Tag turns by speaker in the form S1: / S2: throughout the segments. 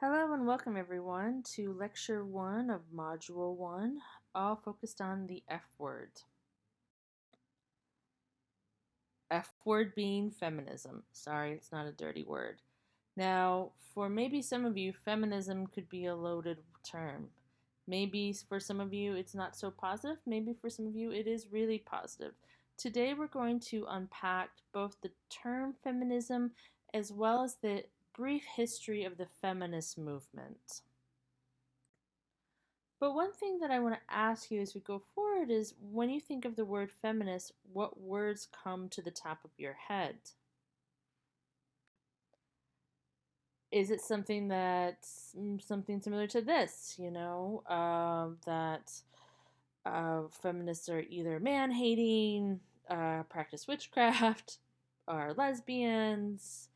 S1: Hello and welcome everyone to Lecture 1 of Module 1, all focused on the F word. F word being feminism. Sorry, it's not a dirty word. Now, for maybe some of you, feminism could be a loaded term. Maybe for some of you it's not so positive, maybe for some of you it is really positive. Today we're going to unpack both the term feminism as well as the brief history of the feminist movement. But one thing that I want to ask you as we go forward is when you think of the word feminist, what words come to the top of your head? Is it something that's something similar to this, that feminists are either man hating, practice witchcraft, are lesbians,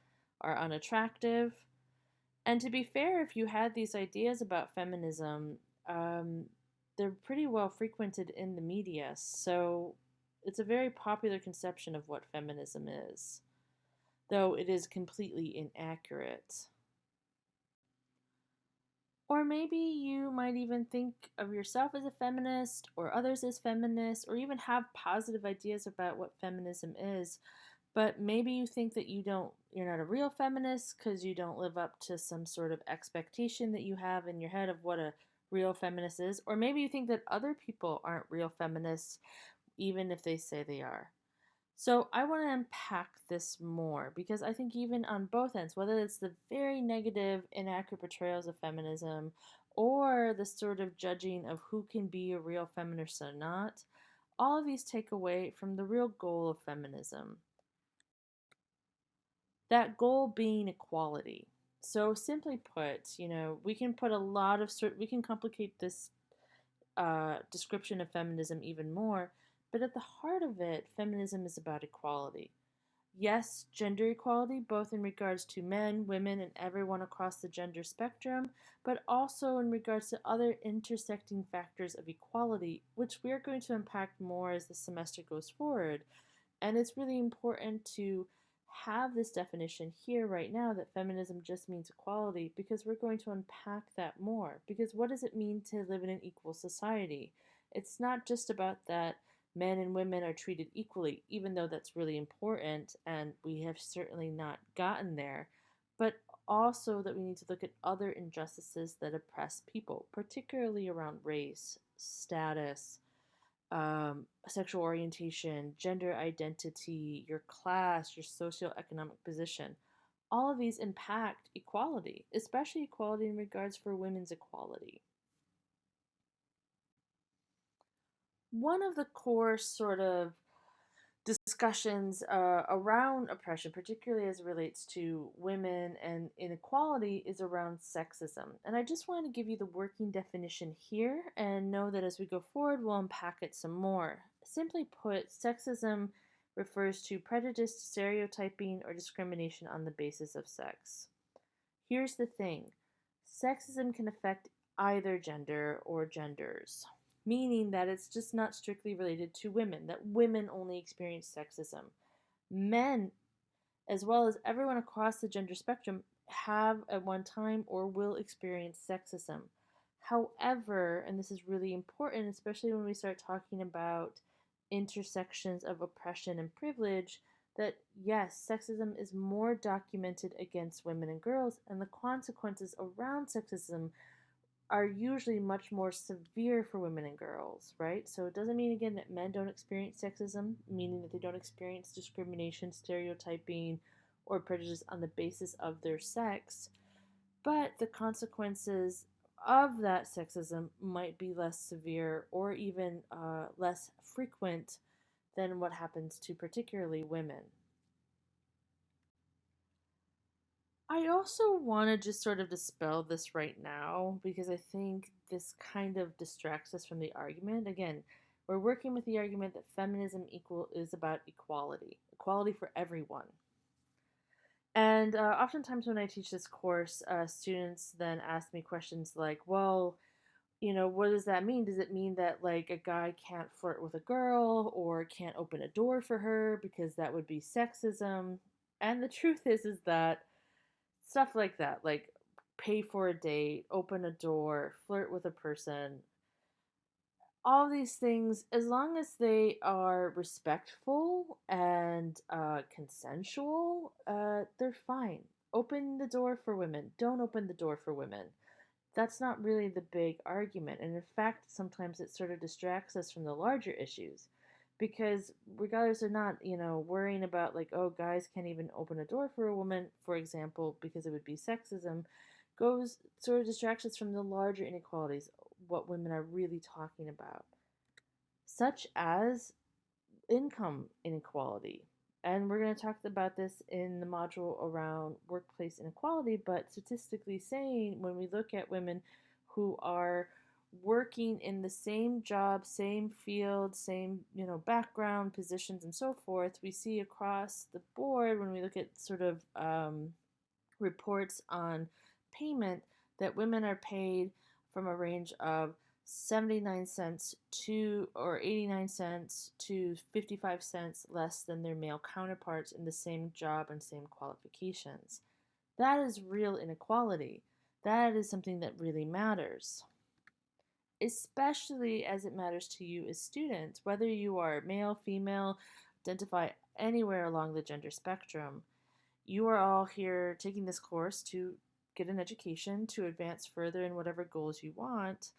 S1: are unattractive? And to be fair, if you had these ideas about feminism, um, they're pretty well frequented in the media. So it's a very popular conception of what feminism is, though it is completely inaccurate. Or maybe you might even think of yourself as a feminist or others as feminists, or even have positive ideas about what feminism is. But maybe you think that you're not a real feminist because you don't live up to some sort of expectation that you have in your head of what a real feminist is. Or maybe you think that other people aren't real feminists, even if they say they are. So I want to unpack this more because I think even on both ends, whether it's the very negative, inaccurate portrayals of feminism or the sort of judging of who can be a real feminist or not, all of these take away from the real goal of feminism. That goal being equality. So simply put, we can put a lot of we can complicate this description of feminism even more, but at the heart of it, feminism is about equality. Yes, gender equality, both in regards to men, women, and everyone across the gender spectrum, but also in regards to other intersecting factors of equality, which we are going to unpack more as the semester goes forward. And it's really important to have this definition here right now that feminism just means equality because we're going to unpack that more. Because what does it mean to live in an equal society? It's not just about that men and women are treated equally, even though that's really important and we have certainly not gotten there, but also that we need to look at other injustices that oppress people, particularly around race, status, sexual orientation, gender identity, your class, your socioeconomic position. All of these impact equality, especially equality in regards for women's equality. One of the core sort of discussions around oppression, particularly as it relates to women and inequality, is around sexism. And I just want to give you the working definition here and know that as we go forward, we'll unpack it some more. Simply put, sexism refers to prejudice, stereotyping, or discrimination on the basis of sex. Here's the thing, sexism can affect either gender or genders, meaning that it's just not strictly related to women, that women only experience sexism. Men, as well as everyone across the gender spectrum, have at one time or will experience sexism. However, and this is really important, especially when we start talking about intersections of oppression and privilege, that yes, sexism is more documented against women and girls, and the consequences around sexism are usually much more severe for women and girls, right? So it doesn't mean, again, that men don't experience sexism, meaning that they don't experience discrimination, stereotyping, or prejudice on the basis of their sex, but the consequences of that sexism might be less severe or even less frequent than what happens to particularly women. I also want to just sort of dispel this right now because I think this kind of distracts us from the argument. Again, we're working with the argument that feminism equal is about equality, equality for everyone. And oftentimes when I teach this course, students then ask me questions like, well, what does that mean? Does it mean that like a guy can't flirt with a girl or can't open a door for her because that would be sexism? And the truth is that stuff like that, like pay for a date, open a door, flirt with a person. All these things, as long as they are respectful and consensual, they're fine. Open the door for women. Don't open the door for women. That's not really the big argument. And in fact, sometimes it sort of distracts us from the larger issues. Because regardless or not, worrying about like, oh, guys can't even open a door for a woman, for example, because it would be sexism, goes sort of distracts us from the larger inequalities, what women are really talking about, such as income inequality. And we're going to talk about this in the module around workplace inequality, but statistically saying, when we look at women who are working in the same job, same field, same, background, positions, and so forth, we see across the board, when we look at sort of reports on payment, that women are paid from a range of 79 cents to or 89 cents to 55 cents less than their male counterparts in the same job and same qualifications. That is real inequality. That is something that really matters, especially as it matters to you as students, whether you are male, female, identify anywhere along the gender spectrum. You are all here taking this course to get an education, to advance further in whatever goals you want.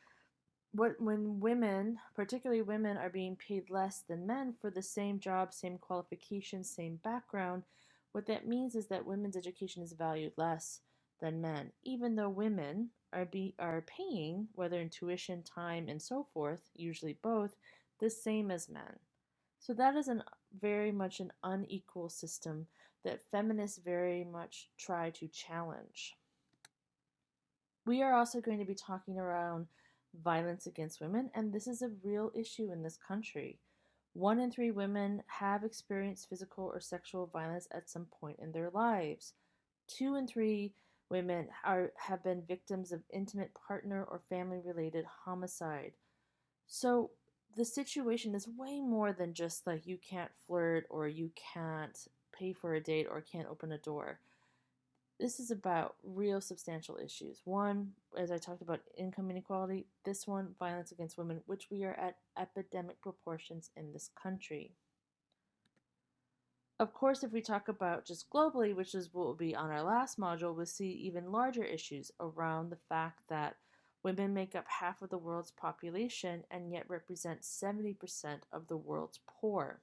S1: When women, particularly women, are being paid less than men for the same job, same qualifications, same background, what that means is that women's education is valued less than men, even though women are paying, whether in tuition, time, and so forth, usually both, the same as men. So that is very much an unequal system that feminists very much try to challenge. We are also going to be talking around violence against women, and this is a real issue in this country. 1 in 3 women have experienced physical or sexual violence at some point in their lives. 2 in 3 women have been victims of intimate partner or family-related homicide. So the situation is way more than just like you can't flirt or you can't pay for a date or can't open a door. This is about real substantial issues. One, as I talked about, income inequality. This one, violence against women, which we are at epidemic proportions in this country. Of course, if we talk about just globally, which is what will be on our last module, we'll see even larger issues around the fact that women make up half of the world's population and yet represent 70% of the world's poor.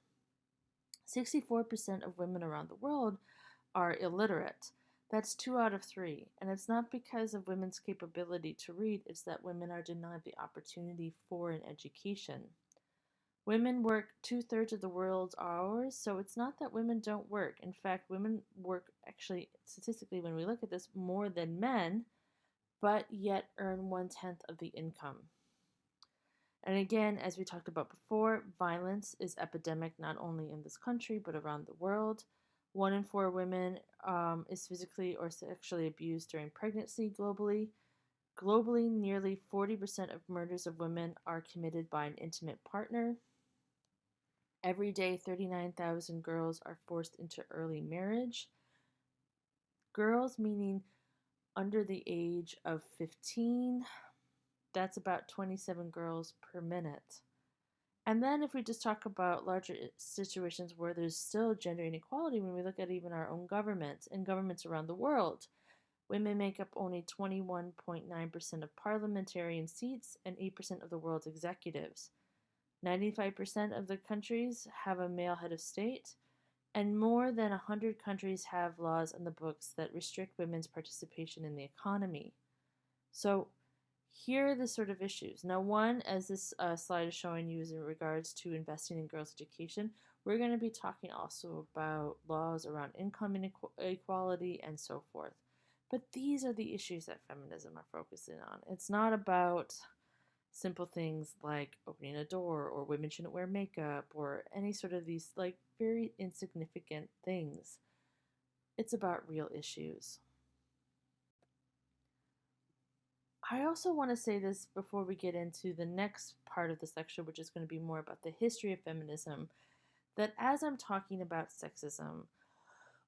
S1: 64% of women around the world are illiterate. That's 2 out of 3. And it's not because of women's capability to read, it's that women are denied the opportunity for an education. Women work 2/3 of the world's hours, so it's not that women don't work. In fact, women work, actually, statistically, when we look at this, more than men, but yet earn 1/10 of the income. And again, as we talked about before, violence is epidemic not only in this country, but around the world. 1 in 4 women is physically or sexually abused during pregnancy globally. Globally, nearly 40% of murders of women are committed by an intimate partner. Every day, 39,000 girls are forced into early marriage. Girls, meaning under the age of 15, that's about 27 girls per minute. And then if we just talk about larger situations where there's still gender inequality, when we look at even our own governments and governments around the world, women make up only 21.9% of parliamentarian seats and 8% of the world's executives. 95% of the countries have a male head of state, and more than 100 countries have laws on the books that restrict women's participation in the economy. So here are the sort of issues. Now, one, as this slide is showing you, is in regards to investing in girls' education. We're going to be talking also about laws around income inequality and so forth. But these are the issues that feminism are focusing on. It's not about simple things like opening a door or women shouldn't wear makeup or any sort of these like very insignificant things. It's about real issues. I also want to say this before we get into the next part of this lecture, which is going to be more about the history of feminism, that as I'm talking about sexism,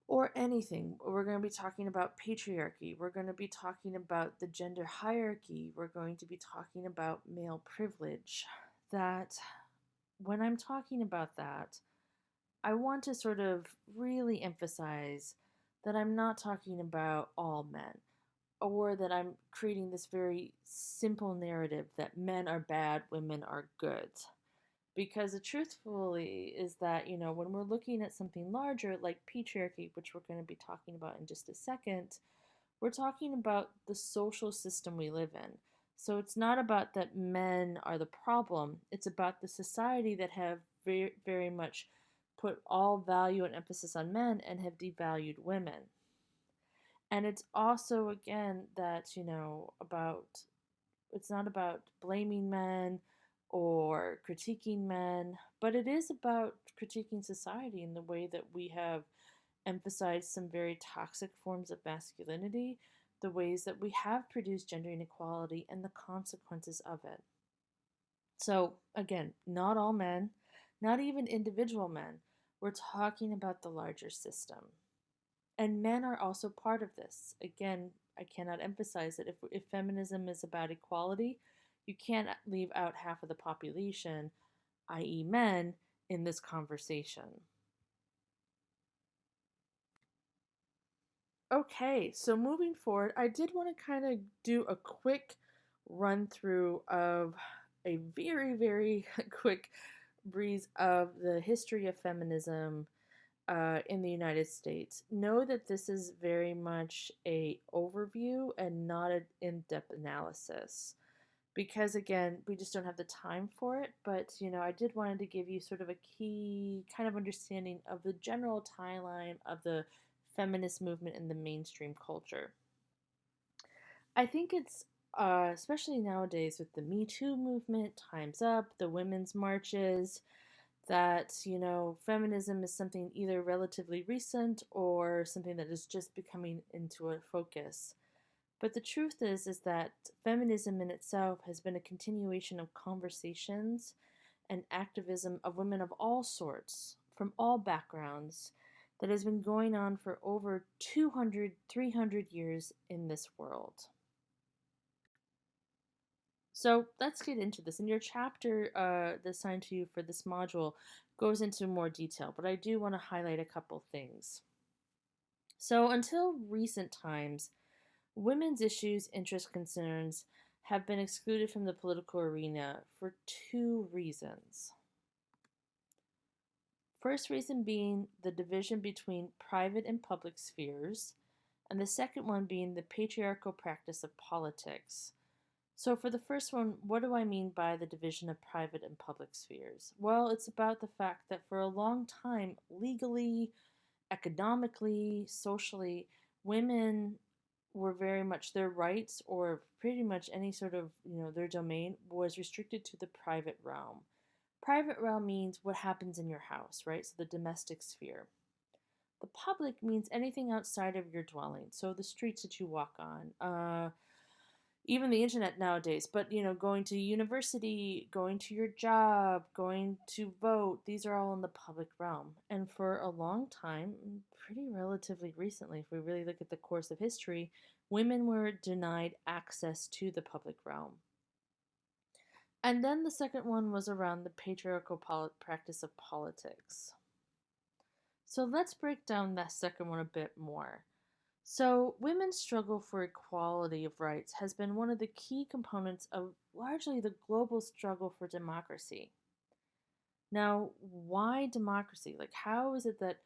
S1: or anything. We're going to be talking about patriarchy. We're going to be talking about the gender hierarchy. We're going to be talking about male privilege. That when I'm talking about that, I want to sort of really emphasize that I'm not talking about all men, or that I'm creating this very simple narrative that men are bad, women are good. Because the truthfully is that, when we're looking at something larger like patriarchy, which we're going to be talking about in just a second, we're talking about the social system we live in. So it's not about that men are the problem, it's about the society that have very, very much put all value and emphasis on men and have devalued women. And it's also, again, that, about it's not about blaming men or critiquing men, but it is about critiquing society in the way that we have emphasized some very toxic forms of masculinity, the ways that we have produced gender inequality, and the consequences of it. So, again, not all men, not even individual men. We're talking about the larger system. And men are also part of this. Again, I cannot emphasize that if feminism is about equality, you can't leave out half of the population, i.e., men, in this conversation. Okay, so moving forward, I did want to kind of do a quick run through of a very, very quick breeze of the history of feminism in the United States. Know that this is very much a overview and not an in-depth analysis, because again, we just don't have the time for it. But I did wanted to give you sort of a key kind of understanding of the general timeline of the feminist movement in the mainstream culture. I think it's especially nowadays with the Me Too movement, Time's Up, the women's marches, that feminism is something either relatively recent or something that is just becoming into a focus. But the truth is that feminism in itself has been a continuation of conversations and activism of women of all sorts, from all backgrounds, that has been going on for over 200, 300 years in this world. So let's get into this. And your chapter assigned to you for this module goes into more detail, but I do want to highlight a couple things. So until recent times, women's issues, interests, concerns have been excluded from the political arena for two reasons. First reason being the division between private and public spheres, and the second one being the patriarchal practice of politics. So, for the first one, what do I mean by the division of private and public spheres? Well, it's about the fact that for a long time, legally, economically, socially, women were very much their rights, or pretty much any sort of, their domain was restricted to the private realm. Private realm means what happens in your house, right? So the domestic sphere. The public means anything outside of your dwelling, so the streets that you walk on, even the internet nowadays, but going to university, going to your job, going to vote, these are all in the public realm. And for a long time, pretty relatively recently, if we really look at the course of history, women were denied access to the public realm. And then the second one was around the patriarchal practice of politics. So let's break down that second one a bit more. So, women's struggle for equality of rights has been one of the key components of largely the global struggle for democracy. Now, why democracy? Like, how is it that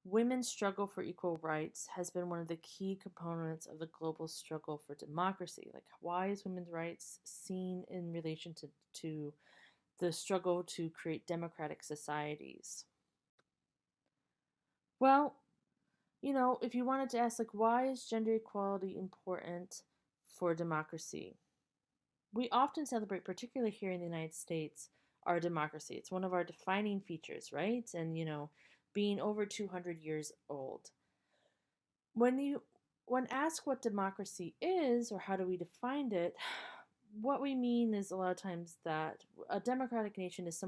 S1: women's struggle for equal rights has been one of the key components of the global struggle for democracy? Like, why is women's rights seen in relation to the struggle to create democratic societies? Well, if you wanted to ask, like, why is gender equality important for democracy? We often celebrate, particularly here in the United States, our democracy. It's one of our defining features, right? And, being over 200 years old. When asked what democracy is or how do we define it, what we mean is a lot of times that a democratic nation is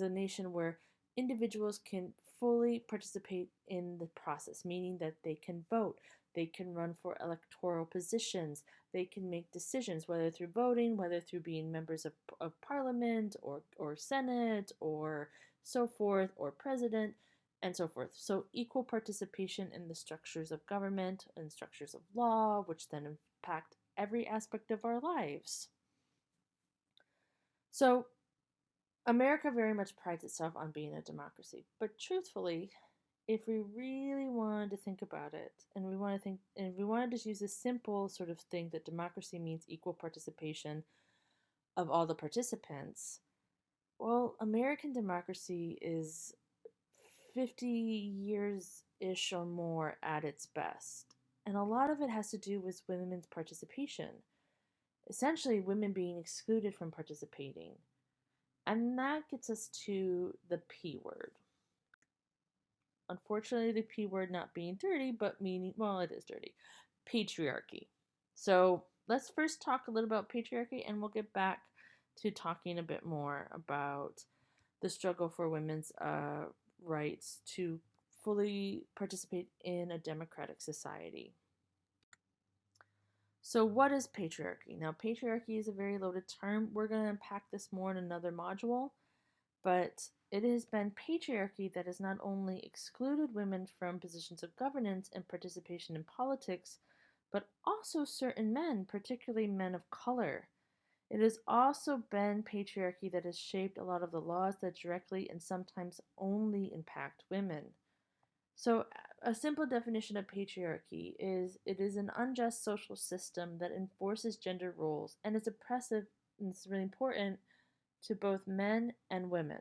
S1: a nation where individuals can fully participate in the process, meaning that they can vote, they can run for electoral positions, they can make decisions, whether through voting, whether through being members of parliament or senate or so forth, or president, and so forth. So, equal participation in the structures of government and structures of law, which then impact every aspect of our lives. So, America very much prides itself on being a democracy, but truthfully, if we really wanted to think about it, and we wanted to use this simple sort of thing that democracy means equal participation of all the participants, well, American democracy is 50 years ish or more at its best. And a lot of it has to do with women's participation. Essentially, women being excluded from participating. And that gets us to the P word. Unfortunately, the P word not being dirty, but meaning, well, it is dirty. Patriarchy. So let's first talk a little about patriarchy, and we'll get back to talking a bit more about the struggle for women's rights to fully participate in a democratic society. So, what is patriarchy? Now, patriarchy is a very loaded term. We're going to unpack this more in another module, but it has been patriarchy that has not only excluded women from positions of governance and participation in politics, but also certain men, particularly men of color. It has also been patriarchy that has shaped a lot of the laws that directly and sometimes only impact women. So, a simple definition of patriarchy is it is an unjust social system that enforces gender roles and is oppressive, and it's really important, to both men and women.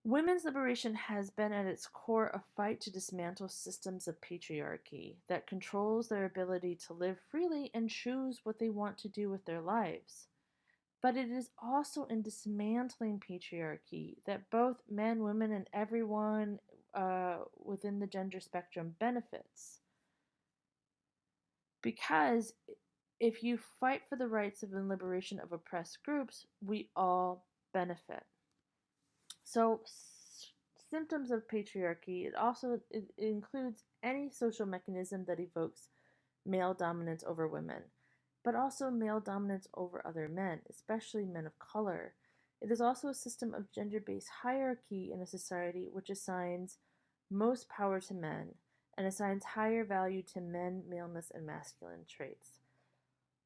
S1: Women's liberation has been at its core a fight to dismantle systems of patriarchy that controls their ability to live freely and choose what they want to do with their lives. But it is also in dismantling patriarchy that both men, women, and everyone within the gender spectrum benefits. Because if you fight for the rights of and liberation of oppressed groups, we all benefit. So, symptoms of patriarchy, it includes any social mechanism that evokes male dominance over women, but also male dominance over other men, especially men of color. It is also a system of gender based hierarchy in a society which assigns most power to men and assigns higher value to men, maleness, and masculine traits.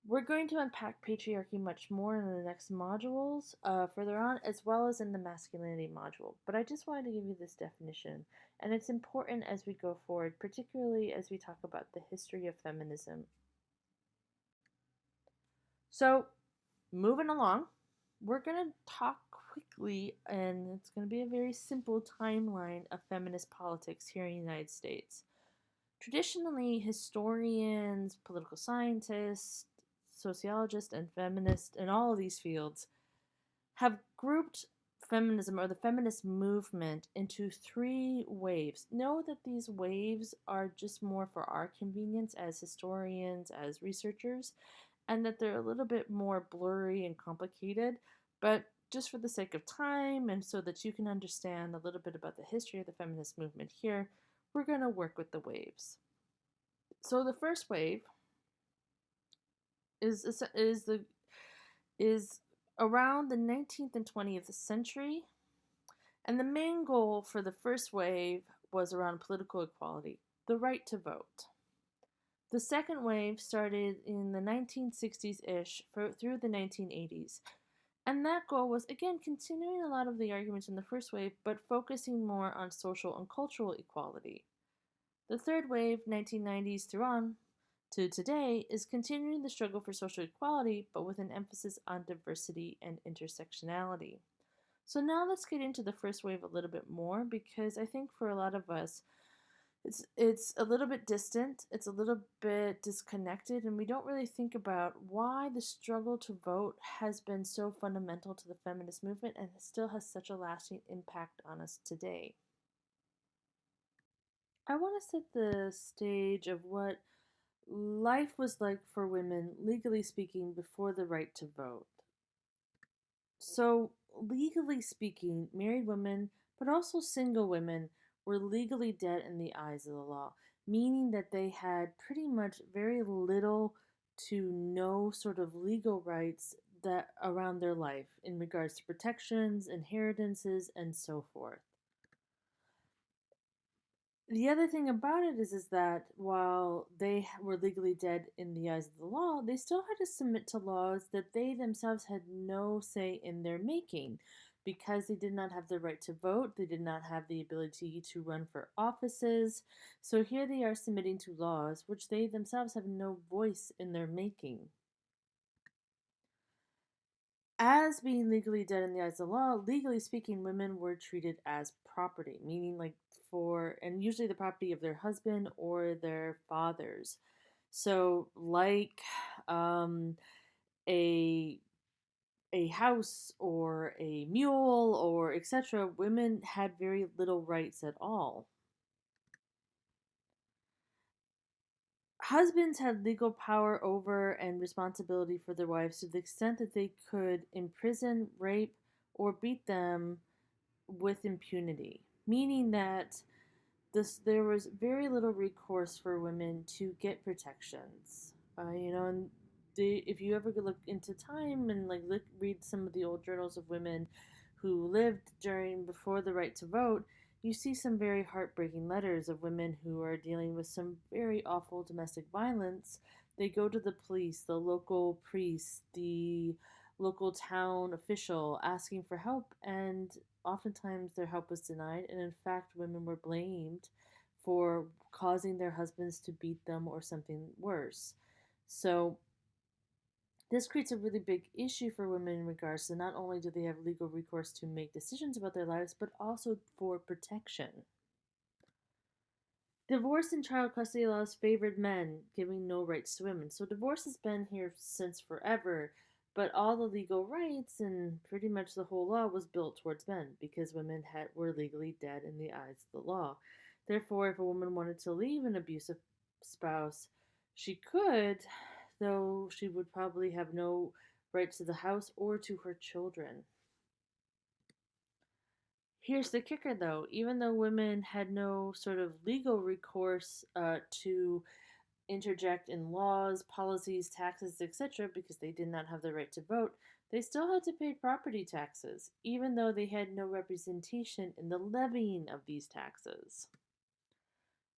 S1: We're going to unpack patriarchy much more in the next modules further on, as well as in the masculinity module. But I just wanted to give you this definition, and it's important as we go forward, particularly as we talk about the history of feminism. So, moving along, we're going to talk quickly, and it's going to be a very simple timeline of feminist politics here in the United States. Traditionally, historians, political scientists, sociologists, and feminists in all of these fields have grouped feminism or the feminist movement into three waves. Know that these waves are just more for our convenience as historians, as researchers, and that they're a little bit more blurry and complicated, but just for the sake of time and so that you can understand a little bit about the history of the feminist movement here, we're going to work with the waves. So the first wave is around the 19th and 20th century, and the main goal for the first wave was around political equality, the right to vote. The second wave started in the 1960s-ish through the 1980s, and that goal was, again, continuing a lot of the arguments in the first wave, but focusing more on social and cultural equality. The third wave, 1990s through on to today, is continuing the struggle for social equality, but with an emphasis on diversity and intersectionality. So now let's get into the first wave a little bit more, because I think for a lot of us, it's a little bit distant, it's a little bit disconnected, and we don't really think about why the struggle to vote has been so fundamental to the feminist movement and still has such a lasting impact on us today. I want to set the stage of what life was like for women, legally speaking, before the right to vote. So, legally speaking, married women But also, single women were legally dead in the eyes of the law, meaning that they had pretty much very little to no sort of legal rights that around their life in regards to protections, inheritances, and so forth. The other thing about it is that while they were legally dead in the eyes of the law, they still had to submit to laws that they themselves had no say in their making. Because they did not have the right to vote, they did not have the ability to run for offices. So here they are submitting to laws which they themselves have no voice in their making. As being legally dead in the eyes of the law, legally speaking, women were treated as property, meaning like and usually the property of their husband or their fathers. So, like um, a a house or a mule or etc., women had very little rights at all. Husbands had legal power over and responsibility for their wives to the extent that they could imprison, rape, or beat them with impunity, meaning that there was very little recourse for women to get protections. And if you ever look into time and read some of the old journals of women who lived during before the right to vote, you see some very heartbreaking letters of women who are dealing with some very awful domestic violence. They go to the police, the local priest, the local town official asking for help, and oftentimes their help was denied, and in fact, women were blamed for causing their husbands to beat them or something worse. So, this creates a really big issue for women in regards to not only do they have legal recourse to make decisions about their lives, but also for protection. Divorce and child custody laws favored men, giving no rights to women. So divorce has been here since forever, but all the legal rights and pretty much the whole law was built towards men because were legally dead in the eyes of the law. Therefore, if a woman wanted to leave an abusive spouse, she could, though she would probably have no rights to the house or to her children. Here's the kicker, though. Even though women had no sort of legal recourse to interject in laws, policies, taxes, etc., because they did not have the right to vote, they still had to pay property taxes, even though they had no representation in the levying of these taxes.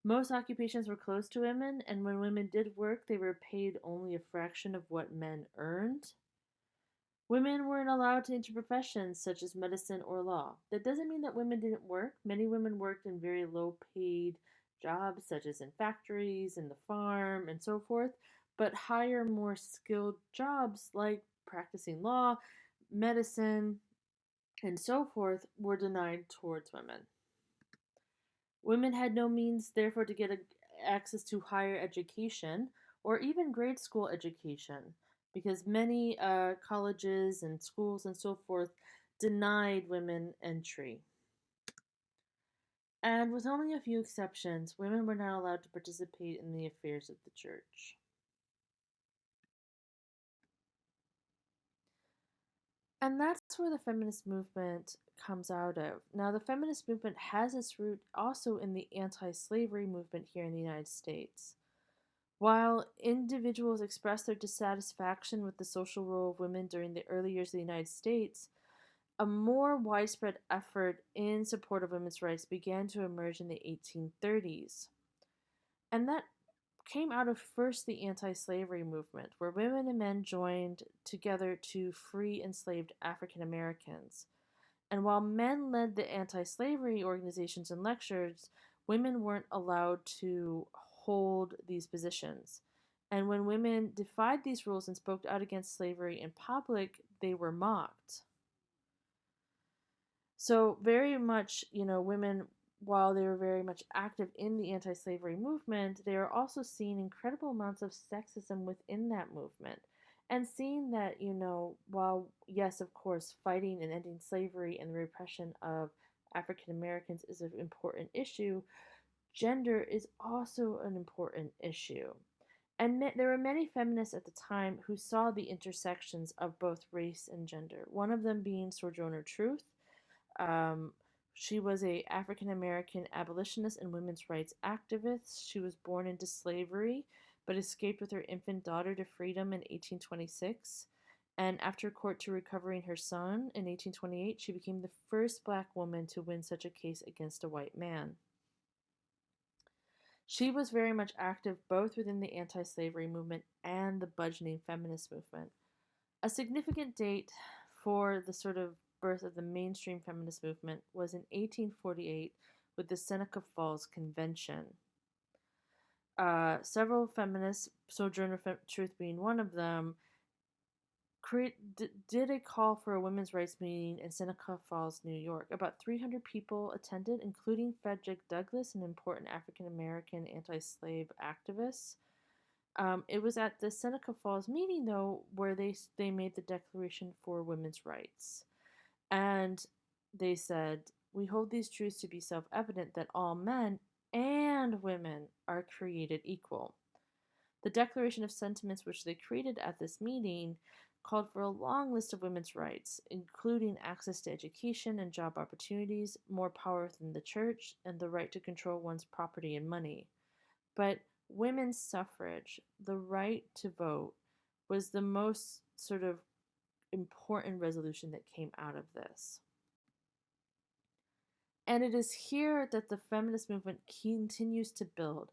S1: Most occupations were closed to women, and when women did work, they were paid only a fraction of what men earned. Women weren't allowed to enter professions such as medicine or law. That doesn't mean that women didn't work. Many women worked in very low paid jobs, such as in factories, in the farm, and so forth, but higher, more skilled jobs like practicing law, medicine, and so forth were denied towards women. Women had no means, therefore, to get access to higher education or even grade school education because many colleges and schools and so forth denied women entry. And with only a few exceptions, women were not allowed to participate in the affairs of the church. And that's where the feminist movement comes out of. Now, the feminist movement has its root also in the anti slavery movement here in the United States. While individuals expressed their dissatisfaction with the social role of women during the early years of the United States, a more widespread effort in support of women's rights began to emerge in the 1830s. And that came out of first the anti slavery movement, where women and men joined together to free enslaved African Americans. And while men led the anti slavery organizations and lectures, women weren't allowed to hold these positions. And when women defied these rules and spoke out against slavery in public, they were mocked. So, very much, women, while they were very much active in the anti slavery movement, they are also seeing incredible amounts of sexism within that movement. And seeing that, while, yes, of course, fighting and ending slavery and the repression of African Americans is an important issue, gender is also an important issue. And there were many feminists at the time who saw the intersections of both race and gender, one of them being Sojourner Truth, um, She was a African American abolitionist and women's rights activist. She was born into slavery, but escaped with her infant daughter to freedom in 1826. And after court to recovering her son in 1828, she became the first black woman to win such a case against a white man. She was very much active both within the anti slavery movement and the burgeoning feminist movement. A significant date for the sort of birth of the mainstream feminist movement was in 1848 with the Seneca Falls Convention. Several feminists, Sojourner Truth being one of them, did a call for a women's rights meeting in Seneca Falls, New York. About 300 people attended, including Frederick Douglass, an important African American anti slave activist. It was at the Seneca Falls meeting, though, where they made the Declaration for Women's Rights. And they said, "We hold these truths to be self-evident that all men and women are created equal." The Declaration of Sentiments, which they created at this meeting, called for a long list of women's rights, including access to education and job opportunities, more power within the church, and the right to control one's property and money. But women's suffrage, the right to vote, was the most sort of important resolution that came out of this. And it is here that the feminist movement continues to build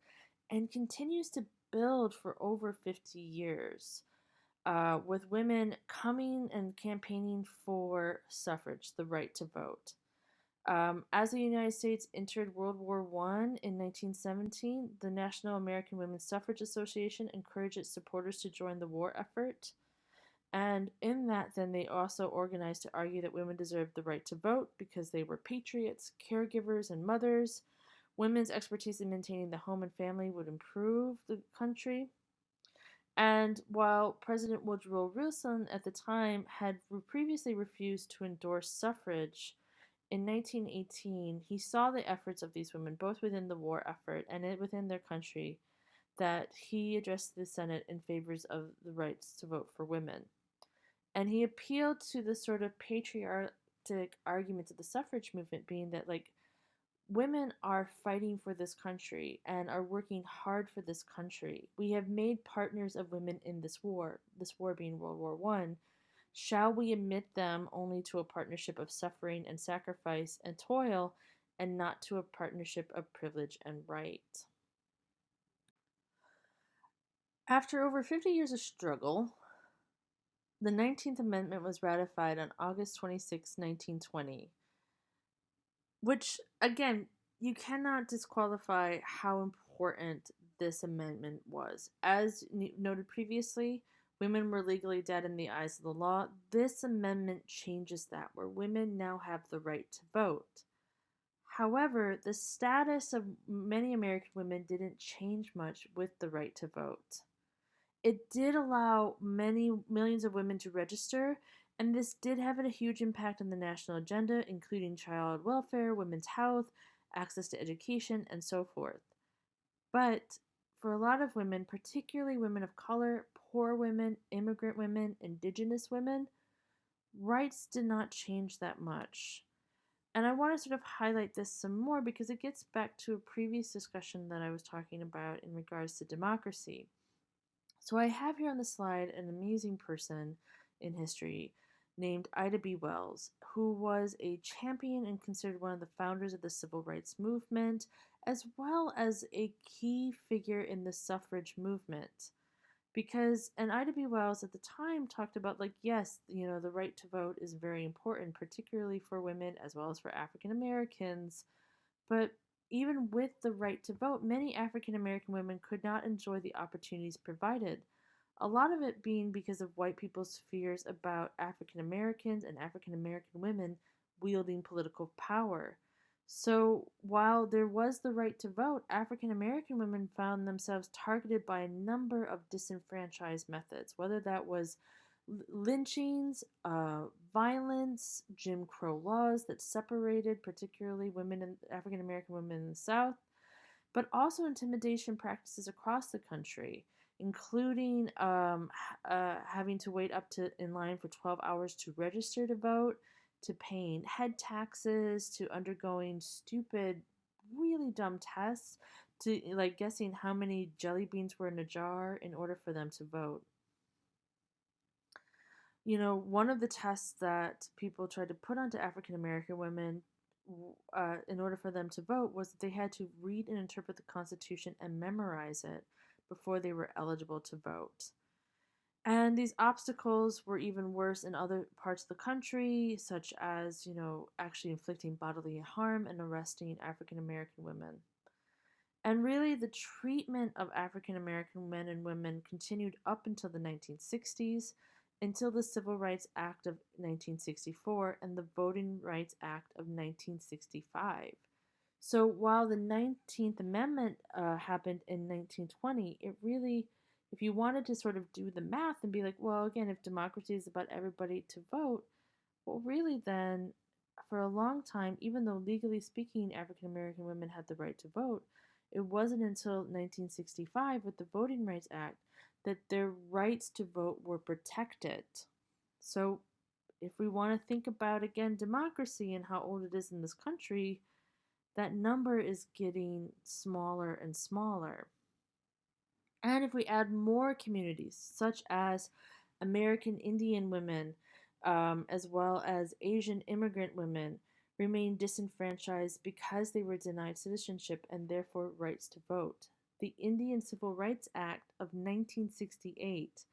S1: and continues to build for over 50 years, with women coming and campaigning for suffrage, the right to vote. As the United States entered World War I in 1917, the National American Women's Suffrage Association encouraged its supporters to join the war effort. And in that, then they also organized to argue that women deserved the right to vote because they were patriots, caregivers, and mothers. Women's expertise in maintaining the home and family would improve the country. And while President Woodrow Wilson at the time had previously refused to endorse suffrage, in 1918, he saw the efforts of these women, both within the war effort and within their country, that he addressed the Senate in favor of the rights to vote for women. And he appealed to the sort of patriotic arguments of the suffrage movement, being that, like, women are fighting for this country and are working hard for this country. We have made partners of women in this war being World War I. Shall we admit them only to a partnership of suffering and sacrifice and toil, and not to a partnership of privilege and right? After over 50 years of struggle, the 19th Amendment was ratified on August 26, 1920, which, again, you cannot disqualify how important this amendment was. As noted previously, women were legally dead in the eyes of the law. This amendment changes that, where women now have the right to vote. However, the status of many American women didn't change much with the right to vote. It did allow many millions of women to register, and this did have a huge impact on the national agenda, including child welfare, women's health, access to education, and so forth. But for a lot of women, particularly women of color, poor women, immigrant women, indigenous women, rights did not change that much. And I want to sort of highlight this some more because it gets back to a previous discussion that I was talking about in regards to democracy. So I have here on the slide an amazing person in history named Ida B. Wells, who was a champion and considered one of the founders of the civil rights movement, as well as a key figure in the suffrage movement. And Ida B. Wells at the time talked about, like, yes, the right to vote is very important, particularly for women as well as for African Americans. But even with the right to vote, many African American women could not enjoy the opportunities provided. A lot of it being because of white people's fears about African Americans and African American women wielding political power. So while there was the right to vote, African American women found themselves targeted by a number of disenfranchised methods, whether that was lynchings, violence, Jim Crow laws that separated particularly women and African American women in the South, but also intimidation practices across the country, including having to wait in line for 12 hours to register to vote, to paying head taxes, to undergoing stupid, really dumb tests, to like guessing how many jelly beans were in a jar in order for them to vote. One of the tests that people tried to put onto African American women in order for them to vote was that they had to read and interpret the Constitution and memorize it before they were eligible to vote. And these obstacles were even worse in other parts of the country, such as, actually inflicting bodily harm and arresting African American women. And really, the treatment of African American men and women continued up until the 1960s, until the Civil Rights Act of 1964 and the Voting Rights Act of 1965. So while the 19th Amendment happened in 1920, it really, if you wanted to sort of do the math and be like, well, again, if democracy is about everybody to vote, well, really then, for a long time, even though legally speaking, African American women had the right to vote, it wasn't until 1965 with the Voting Rights Act that their rights to vote were protected. So, if we want to think about again democracy and how old it is in this country, that number is getting smaller and smaller. And if we add more communities, such as American Indian women, as well as Asian immigrant women, remain disenfranchised because they were denied citizenship and therefore rights to vote. The Indian Civil Rights Act of 1968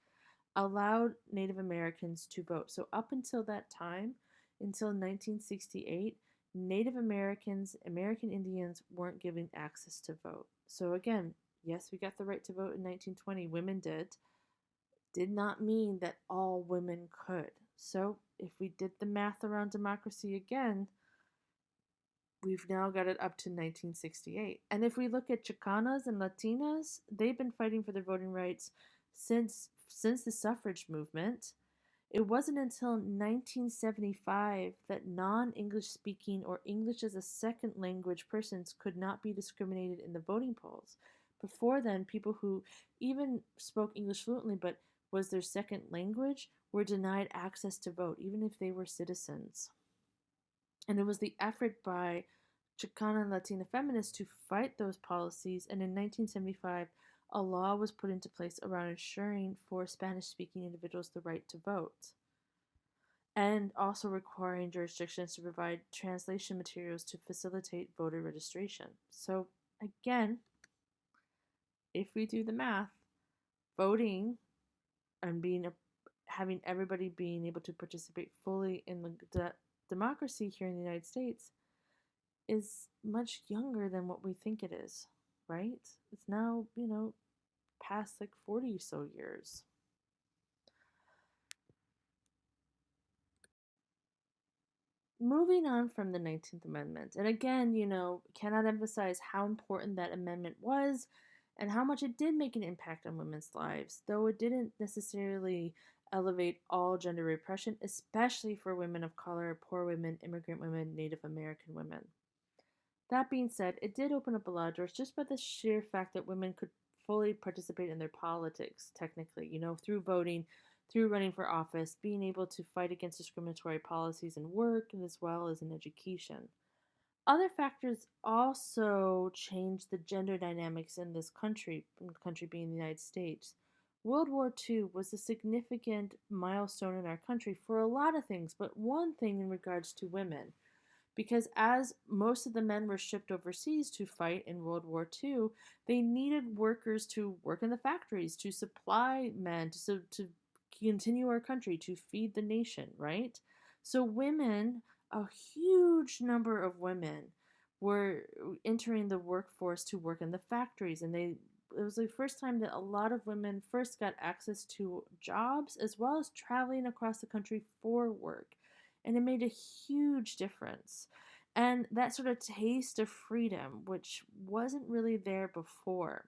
S1: allowed Native Americans to vote. So, up until that time, until 1968, Native Americans, American Indians weren't given access to vote. So, again, yes, we got the right to vote in 1920, women did not mean that all women could. So, if we did the math around democracy again, we've now got it up to 1968. And if we look at Chicanas and Latinas, they've been fighting for their voting rights since the suffrage movement. It wasn't until 1975 that non-English speaking or English as a second language persons could not be discriminated in the voting polls. Before then, people who even spoke English fluently but was their second language were denied access to vote, even if they were citizens. And it was the effort by Chicana and Latina feminists to fight those policies, and in 1975, a law was put into place around ensuring for Spanish-speaking individuals the right to vote, and also requiring jurisdictions to provide translation materials to facilitate voter registration. So again, if we do the math, voting and having everybody being able to participate fully in the democracy here in the United States is much younger than what we think it is, right? It's now, past like 40 so years. Moving on from the 19th Amendment, and again, cannot emphasize how important that amendment was and how much it did make an impact on women's lives, though it didn't necessarily elevate all gender repression, especially for women of color, poor women, immigrant women, Native American women. That being said, it did open up a lot of doors just by the sheer fact that women could fully participate in their politics, technically, through voting, through running for office, being able to fight against discriminatory policies in work and as well as in education. Other factors also changed the gender dynamics in this country, the country being the United States. World War II was a significant milestone in our country for a lot of things, but one thing in regards to women. Because as most of the men were shipped overseas to fight in World War II, they needed workers to work in the factories, to supply men, to continue our country, to feed the nation, right? So women, a huge number of women, were entering the workforce to work in the factories, and it was the first time that a lot of women first got access to jobs as well as traveling across the country for work. And it made a huge difference. And that sort of taste of freedom, which wasn't really there before.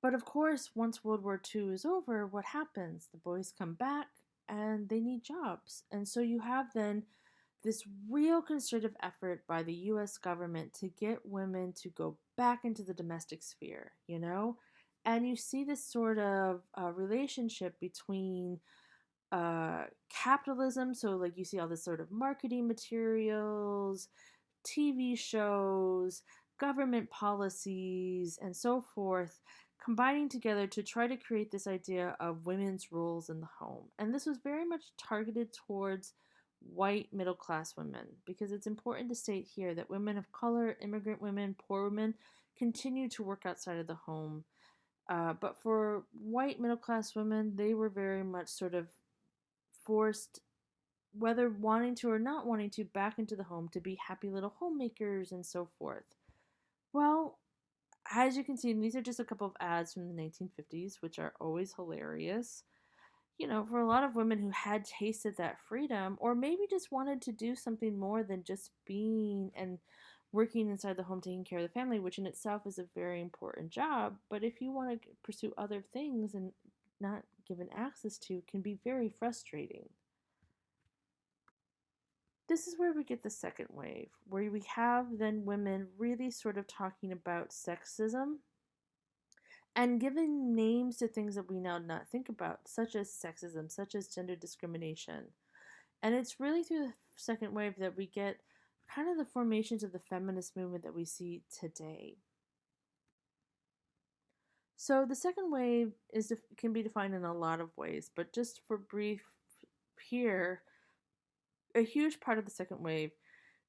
S1: But of course, once World War II is over, what happens? The boys come back and they need jobs. And so you have then this real concerted effort by the US government to get women to go back into the domestic sphere, And you see this sort of relationship between capitalism. So, like, you see all this sort of marketing materials, TV shows, government policies, and so forth, combining together to try to create this idea of women's roles in the home. And this was very much targeted towards white middle class women, because it's important to state here that women of color, immigrant women, poor women continue to work outside of the home. But for white middle class women, they were very much sort of forced, whether wanting to or not wanting to, back into the home to be happy little homemakers and so forth. Well, as you can see, these are just a couple of ads from the 1950s, which are always hilarious. For a lot of women who had tasted that freedom, or maybe just wanted to do something more than just being and working inside the home, taking care of the family, which in itself is a very important job. But if you want to pursue other things and not given access to, can be very frustrating. This is where we get the second wave, where we have then women really sort of talking about sexism and giving names to things that we now not think about, such as sexism, such as gender discrimination. And it's really through the second wave that we get kind of the formations of the feminist movement that we see today. So the second wave can be defined in a lot of ways, but just for brief here, a huge part of the second wave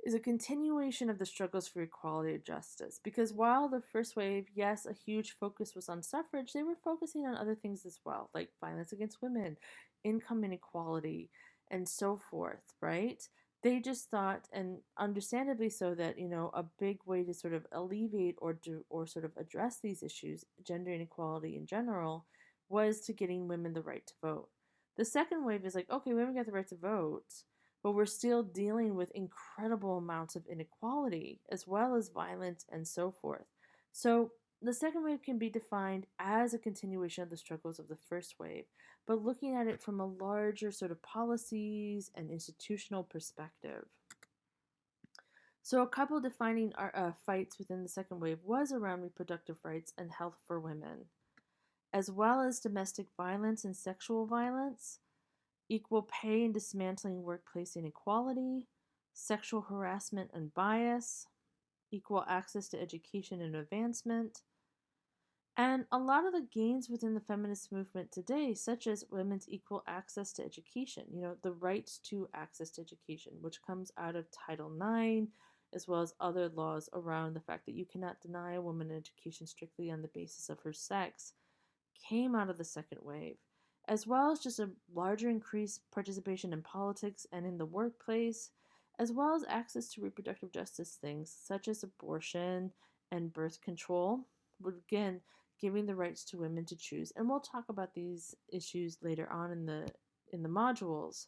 S1: is a continuation of the struggles for equality and justice. Because while the first wave, yes, a huge focus was on suffrage, they were focusing on other things as well, like violence against women, income inequality, and so forth, right? They just thought, and understandably so, that a big way to sort of alleviate or sort of address these issues, gender inequality in general, was to getting women the right to vote. The second wave is like, okay, women get the right to vote, but we're still dealing with incredible amounts of inequality as well as violence and so forth. So the second wave can be defined as a continuation of the struggles of the first wave, but looking at it from a larger sort of policies and institutional perspective. So a couple defining fights within the second wave was around reproductive rights and health for women, as well as domestic violence and sexual violence, equal pay and dismantling workplace inequality, sexual harassment and bias, equal access to education and advancement, and a lot of the gains within the feminist movement today, such as women's equal access to education, the right to access to education, which comes out of Title IX, as well as other laws around the fact that you cannot deny a woman education strictly on the basis of her sex, came out of the second wave, as well as just a larger increased participation in politics and in the workplace, as well as access to reproductive justice things such as abortion and birth control, again giving the rights to women to choose. And we'll talk about these issues later on in the modules,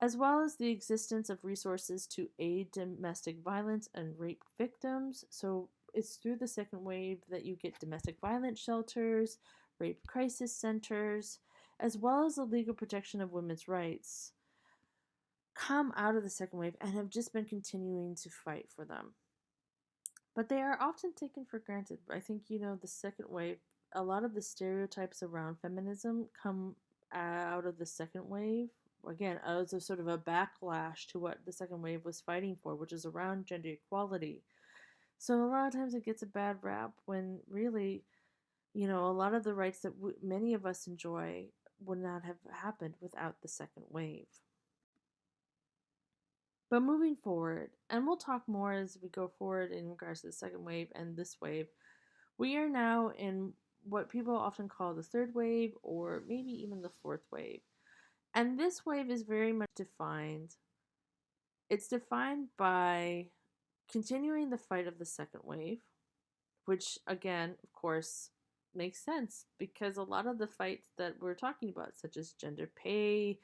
S1: as well as the existence of resources to aid domestic violence and rape victims. So it's through the second wave that you get domestic violence shelters, rape crisis centers, as well as the legal protection of women's rights, come out of the second wave and have just been continuing to fight for them. But they are often taken for granted. I think, the second wave, a lot of the stereotypes around feminism come out of the second wave. Again, as a sort of a backlash to what the second wave was fighting for, which is around gender equality. So a lot of times it gets a bad rap when really, a lot of the rights that many of us enjoy would not have happened without the second wave. But moving forward, and we'll talk more as we go forward in regards to the second wave and this wave, we are now in what people often call the third wave or maybe even the fourth wave. And this wave is very much defined. It's defined by continuing the fight of the second wave, which again, of course, makes sense because a lot of the fights that we're talking about, such as gender pay,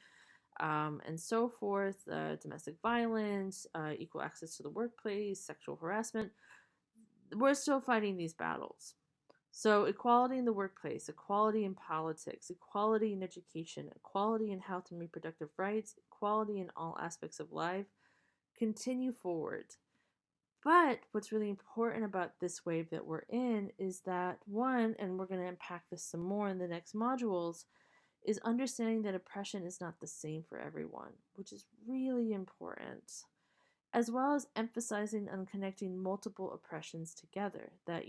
S1: and so forth, domestic violence, equal access to the workplace, sexual harassment, we're still fighting these battles. So equality in the workplace, equality in politics, equality in education, equality in health and reproductive rights, equality in all aspects of life continue forward. But what's really important about this wave that we're in is that, one, and we're going to unpack this some more in the next modules, is understanding that oppression is not the same for everyone, which is really important, as well as emphasizing on connecting multiple oppressions together. That,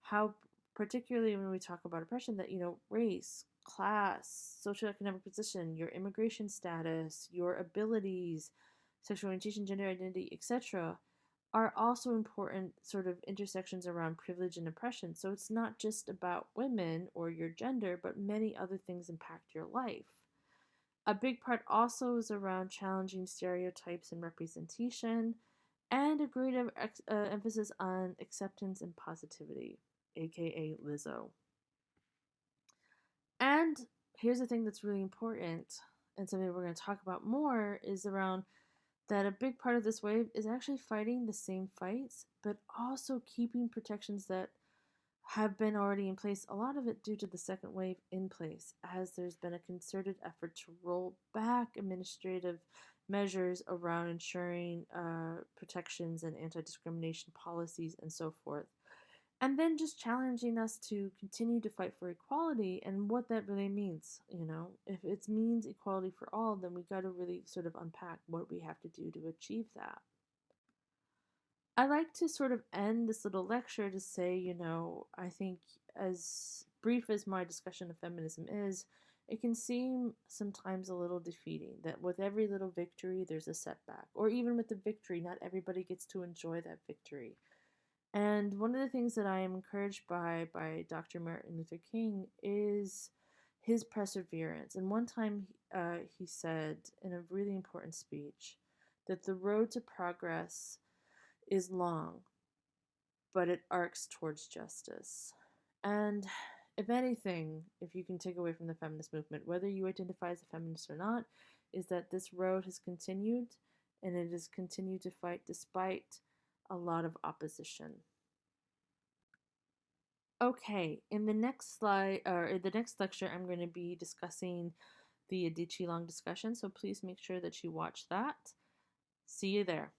S1: how, particularly when we talk about oppression, that, race, class, socioeconomic position, your immigration status, your abilities, sexual orientation, gender identity, etc., are also important sort of intersections around privilege and oppression. So it's not just about women or your gender, but many other things impact your life. A big part also is around challenging stereotypes and representation, and a greater emphasis on acceptance and positivity, aka Lizzo. And here's the thing that's really important, and something we're going to talk about more, is around that a big part of this wave is actually fighting the same fights, but also keeping protections that have been already in place, a lot of it due to the second wave in place, as there's been a concerted effort to roll back administrative measures around ensuring protections and anti discrimination policies and so forth. And then just challenging us to continue to fight for equality and what that really means. If it means equality for all, then we got to really sort of unpack what we have to do to achieve that. I like to sort of end this little lecture to say, I think, as brief as my discussion of feminism is, it can seem sometimes a little defeating that with every little victory, there's a setback. Or even with the victory, not everybody gets to enjoy that victory. And one of the things that I am encouraged by Dr. Martin Luther King is his perseverance. And one time he said in a really important speech that the road to progress is long, but it arcs towards justice. And if anything, if you can take away from the feminist movement, whether you identify as a feminist or not, is that this road has continued, and it has continued to fight despite a lot of opposition. Okay, in the next slide, or in the next lecture, I'm going to be discussing the Adichie Long discussion, so please make sure that you watch that. See you there.